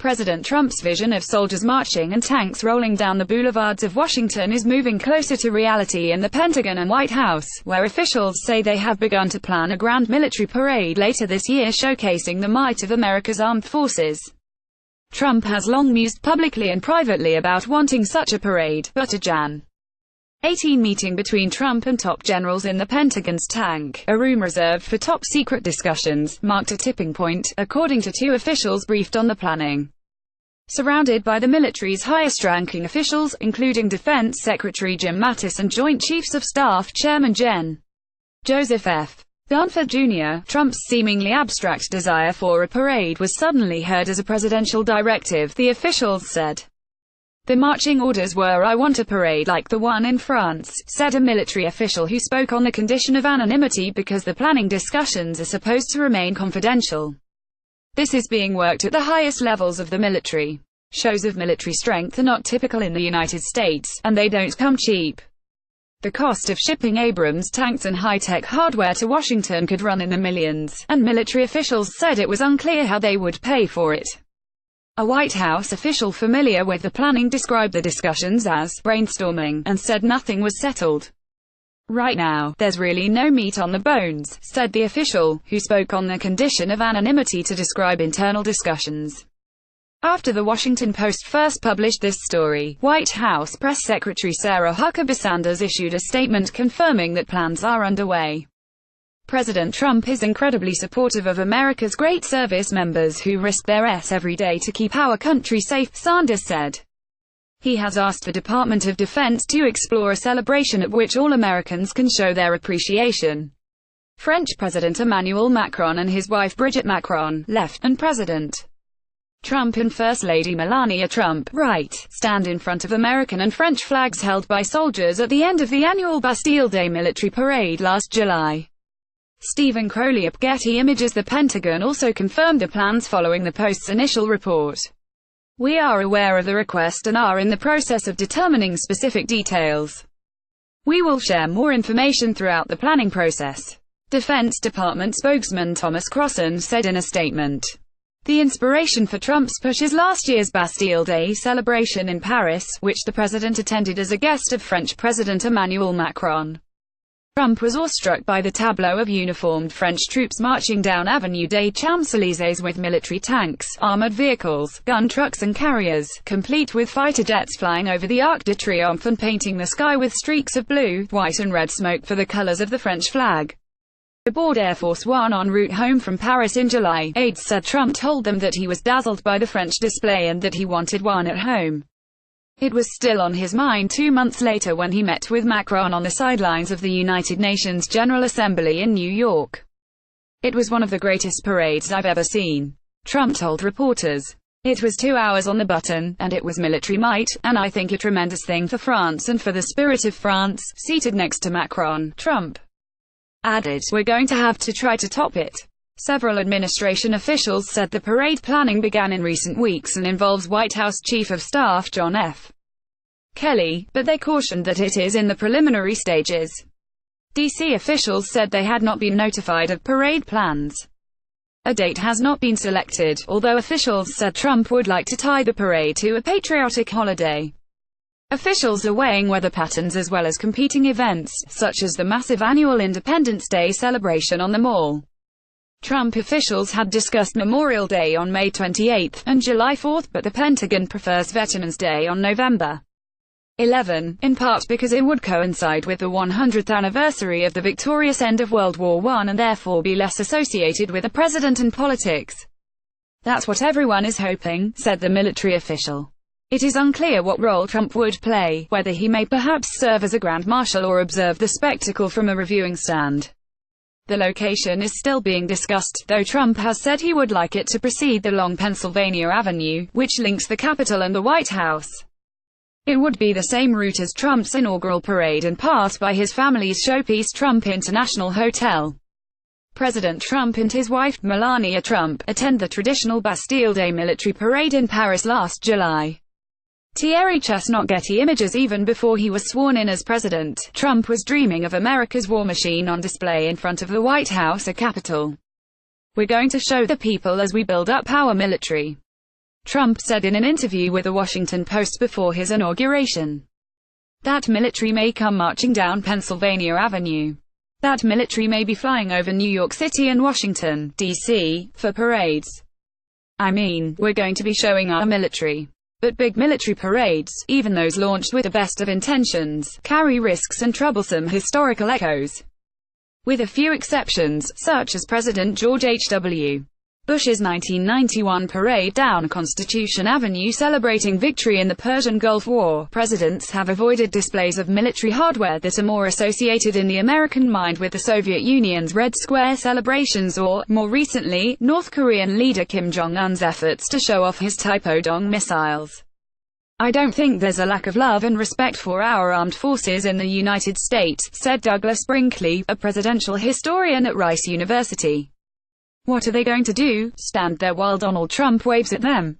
President Trump's vision of soldiers marching and tanks rolling down the boulevards of Washington is moving closer to reality in the Pentagon and White House, where officials say they have begun to plan a grand military parade later this year showcasing the might of America's armed forces. Trump has long mused publicly and privately about wanting such a parade, but a Jan. 18 meeting between Trump and top generals in the Pentagon's tank, a room reserved for top-secret discussions, marked a tipping point, according to two officials briefed on the planning. Surrounded by the military's highest-ranking officials, including Defense Secretary Jim Mattis and Joint Chiefs of Staff Chairman Gen. Joseph F. Dunford Jr., Trump's seemingly abstract desire for a parade was suddenly heard as a presidential directive, the officials said. The marching orders were, "I want a parade like the one in France," said a military official who spoke on the condition of anonymity because the planning discussions are supposed to remain confidential. This is being worked at the highest levels of the military. Shows of military strength are not typical in the United States, and they don't come cheap. The cost of shipping Abrams tanks and high-tech hardware to Washington could run in the millions, and military officials said it was unclear how they would pay for it. A White House official familiar with the planning described the discussions as brainstorming, and said nothing was settled. "Right now, there's really no meat on the bones," said the official, who spoke on the condition of anonymity to describe internal discussions. After the Washington Post first published this story, White House Press Secretary Sarah Huckabee Sanders issued a statement confirming that plans are underway. President Trump is incredibly supportive of America's great service members who risk their ass every day to keep our country safe, Sanders said. He has asked the Department of Defense to explore a celebration at which all Americans can show their appreciation. French President Emmanuel Macron and his wife Brigitte Macron, left, and President Trump and First Lady Melania Trump, right, stand in front of American and French flags held by soldiers at the end of the annual Bastille Day military parade last July. Stephen Crowley of Getty Images. The Pentagon also confirmed the plans following the Post's initial report. "We are aware of the request and are in the process of determining specific details. We will share more information throughout the planning process," Defense Department spokesman Thomas Crossan said in a statement. The inspiration for Trump's push is last year's Bastille Day celebration in Paris, which the president attended as a guest of French President Emmanuel Macron. Trump was awestruck by the tableau of uniformed French troops marching down Avenue des Champs-Élysées with military tanks, armored vehicles, gun trucks and carriers, complete with fighter jets flying over the Arc de Triomphe and painting the sky with streaks of blue, white and red smoke for the colors of the French flag. Aboard Air Force One en route home from Paris in July, aides said Trump told them that he was dazzled by the French display and that he wanted one at home. It was still on his mind 2 months later when he met with Macron on the sidelines of the United Nations General Assembly in New York. "It was one of the greatest parades I've ever seen," Trump told reporters. "It was 2 hours on the button, and it was military might, and I think a tremendous thing for France and for the spirit of France." Seated next to Macron, Trump added, "We're going to have to try to top it." Several administration officials said the parade planning began in recent weeks and involves White House Chief of Staff John F. Kelly, but they cautioned that it is in the preliminary stages. D.C. officials said they had not been notified of parade plans. A date has not been selected, although officials said Trump would like to tie the parade to a patriotic holiday. Officials are weighing weather patterns as well as competing events, such as the massive annual Independence Day celebration on the Mall. Trump officials had discussed Memorial Day on May 28 and July 4, but the Pentagon prefers Veterans Day on November 11, in part because it would coincide with the 100th anniversary of the victorious end of World War I and therefore be less associated with the president and politics. "That's what everyone is hoping," said the military official. "It is unclear what role Trump would play, whether he may perhaps serve as a Grand Marshal or observe the spectacle from a reviewing stand. The location is still being discussed, though Trump has said he would like it to precede the long Pennsylvania Avenue, which links the Capitol and the White House. It would be the same route as Trump's inaugural parade and pass by his family's showpiece Trump International Hotel. President Trump and his wife, Melania Trump, attend the traditional Bastille Day military parade in Paris last July. Thierry Chestnut. Getty Images. Even before he was sworn in as president, Trump was dreaming of America's war machine on display in front of the White House, a Capitol. "We're going to show the people as we build up our military. Trump said in an interview with the Washington Post before his inauguration that military may come marching down Pennsylvania Avenue. That military may be flying over New York City and Washington, D.C., for parades. I mean, we're going to be showing our military. But big military parades, even those launched with the best of intentions, carry risks and troublesome historical echoes. With a few exceptions, such as President George H.W. Bush's 1991 parade down Constitution Avenue celebrating victory in the Persian Gulf War, presidents have avoided displays of military hardware that are more associated in the American mind with the Soviet Union's Red Square celebrations or, more recently, North Korean leader Kim Jong-un's efforts to show off his Taepodong missiles. I don't think there's a lack of love and respect for our armed forces in the United States, said Douglas Brinkley, a presidential historian at Rice University. What are they going to do, stand there while Donald Trump waves at them?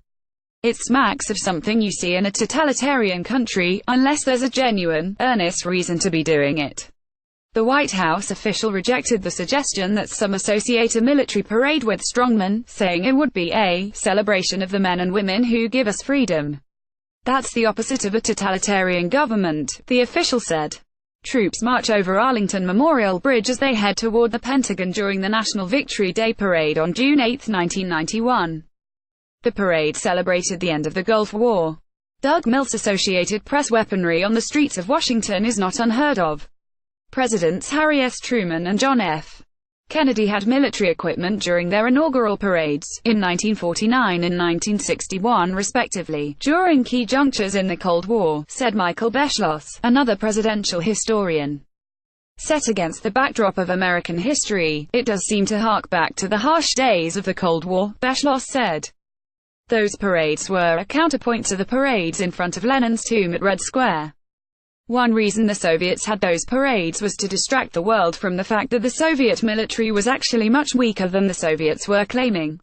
It smacks of something you see in a totalitarian country, unless there's a genuine, earnest reason to be doing it. The White House official rejected the suggestion that some associate a military parade with strongmen, saying it would be a celebration of the men and women who give us freedom. That's the opposite of a totalitarian government, the official said. Troops march over Arlington Memorial Bridge as they head toward the Pentagon during the National Victory Day Parade on June 8, 1991. The parade celebrated the end of the Gulf War. Doug Mills, Associated Press. Weaponry on the streets of Washington is not unheard of. Presidents Harry S. Truman and John F. Kennedy had military equipment during their inaugural parades, in 1949 and 1961 respectively, during key junctures in the Cold War, said Michael Beschloss, another presidential historian. Set against the backdrop of American history, it does seem to hark back to the harsh days of the Cold War, Beschloss said. Those parades were a counterpoint to the parades in front of Lenin's tomb at Red Square. One reason the Soviets had those parades was to distract the world from the fact that the Soviet military was actually much weaker than the Soviets were claiming.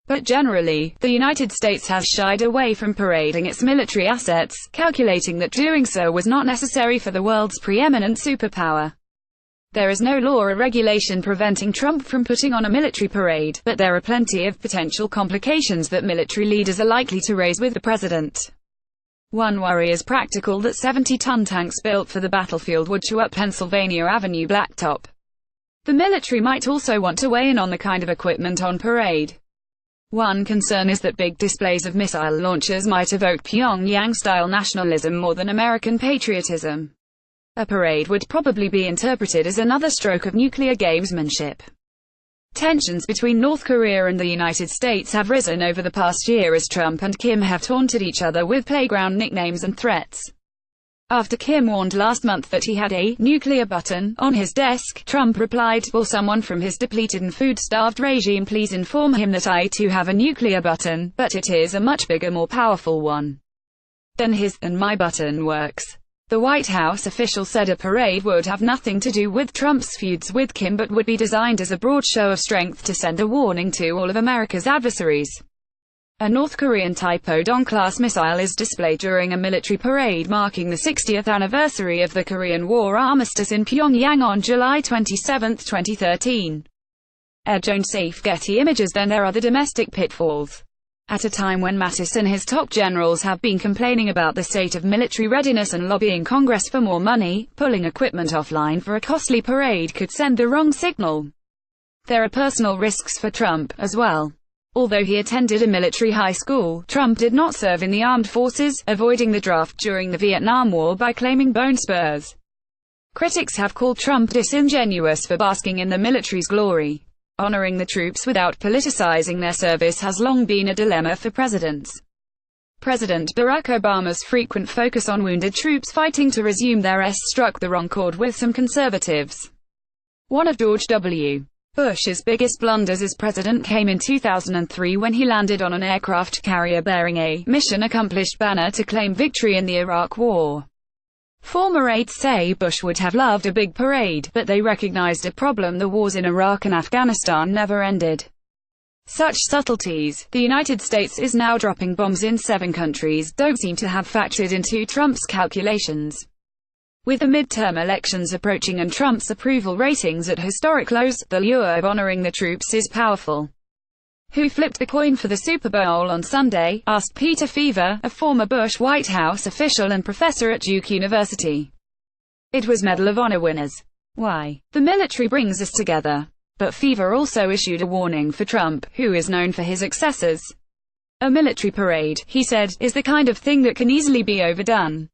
But generally, the United States has shied away from parading its military assets, calculating that doing so was not necessary for the world's preeminent superpower. There is no law or regulation preventing Trump from putting on a military parade, but there are plenty of potential complications that military leaders are likely to raise with the president. One worry is practical: that 70-ton tanks built for the battlefield would chew up Pennsylvania Avenue blacktop. The military might also want to weigh in on the kind of equipment on parade. One concern is that big displays of missile launchers might evoke Pyongyang-style nationalism more than American patriotism. A parade would probably be interpreted as another stroke of nuclear gamesmanship. Tensions between North Korea and the United States have risen over the past year as Trump and Kim have taunted each other with playground nicknames and threats. After Kim warned last month that he had a nuclear button on his desk, Trump replied, "Will someone from his depleted and food-starved regime please inform him that I too have a nuclear button, but it is a much bigger, more powerful one than his, and my button works." The White House official said a parade would have nothing to do with Trump's feuds with Kim but would be designed as a broad show of strength to send a warning to all of America's adversaries. A North Korean Taepodong-class missile is displayed during a military parade marking the 60th anniversary of the Korean War armistice in Pyongyang on July 27, 2013. Don't safe Getty Images. Then there are the domestic pitfalls. At a time when Mattis and his top generals have been complaining about the state of military readiness and lobbying Congress for more money, pulling equipment offline for a costly parade could send the wrong signal. There are personal risks for Trump, as well. Although he attended a military high school, Trump did not serve in the armed forces, avoiding the draft during the Vietnam War by claiming bone spurs. Critics have called Trump disingenuous for basking in the military's glory. Honoring the troops without politicizing their service has long been a dilemma for presidents. President Barack Obama's frequent focus on wounded troops fighting to resume their rest struck the wrong chord with some conservatives. One of George W. Bush's biggest blunders as president came in 2003 when he landed on an aircraft carrier bearing a "Mission Accomplished" banner to claim victory in the Iraq War. Former aides say Bush would have loved a big parade, but they recognized a problem: the wars in Iraq and Afghanistan never ended. Such subtleties, the United States is now dropping bombs in 7 countries, don't seem to have factored into Trump's calculations. With the midterm elections approaching and Trump's approval ratings at historic lows, the lure of honoring the troops is powerful. Who flipped the coin for the Super Bowl on Sunday? Asked Peter Feaver, a former Bush White House official and professor at Duke University. It was Medal of Honor winners. Why? The military brings us together. But Feaver also issued a warning for Trump, who is known for his excesses. A military parade, he said, is the kind of thing that can easily be overdone.